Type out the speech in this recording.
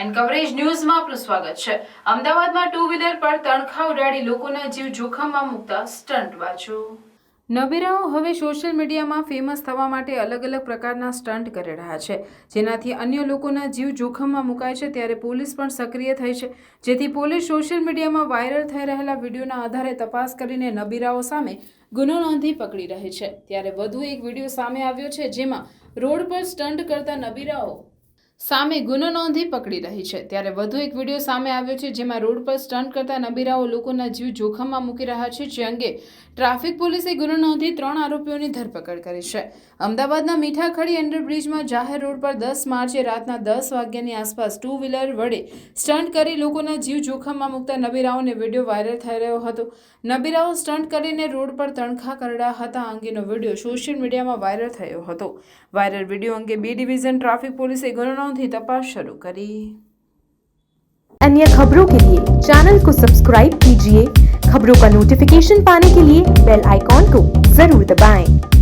N coverage ન્યૂઝમાં આપનું સ્વાગત છે। અમદાવાદમાં ટુ વ્હીલર પર તણખા ઉડાડી લોકોના જીવ જોખમમાં મૂકતા સ્ટન્ટ વાંચો। નબીરાઓ હવે સોશિયલ મીડિયામાં ફેમસ થવા માટે અલગ અલગ પ્રકારના સ્ટન્ટ કરી રહ્યા છે, જેનાથી અન્ય લોકોના જીવ જોખમમાં મુકાય છે। ત્યારે પોલીસ પણ સક્રિય થઈ છે, જેથી પોલીસ સોશિયલ મીડિયામાં વાયરલ થઈ રહેલા વિડીયોના આધારે તપાસ કરીને નબીરાઓ સામે ગુનો નોંધી પકડી રહી છે। ત્યારે વધુ એક વિડીયો સામે આવ્યો છે, જેમાં રોડ પર સ્ટન્ટ કરતા નબીરાઓ સામે ગુનો નોંધી પકડી રહી છે। ત્યારે વધુ એક વિડીયો સામે આવ્યો છે, જેમાં રોડ પર સ્ટન્ટ કરતા નબીરાઓ લોકોના જીવ જોખમમાં મૂકી રહ્યા છે, જે અંગે ટ્રાફિક પોલીસે ગુનો નોંધી 3 આરોપીઓની ધરપકડ કરી છે। અમદાવાદના મીઠાખડી અંડરબ્રિજમાં જાહેર રોડ પર 10 માર્ચે રાતના 10 વાગ્યાની આસપાસ ટુ વ્હીલર વડે સ્ટન્ટ કરી લોકોના જીવ જોખમમાં મૂકતા નબીરાઓને વિડીયો વાયરલ થઈ રહ્યો હતો। નબીરાઓ સ્ટન્ટ કરીને રોડ પર તણખા કરડ્યા હતા અંગેનો વિડીયો સોશિયલ મીડિયામાં વાયરલ થયો હતો। વાયરલ વિડીયો અંગે બી डिवीजन ट्रैफिक पुलिस गुनो नोंधी तपास शुरू करी। अन्य खबरों के लिए चैनल को सब्सक्राइब कीजिए। खबरों का नोटिफिकेशन पाने के लिए बेल आइकॉन को जरूर दबाएं।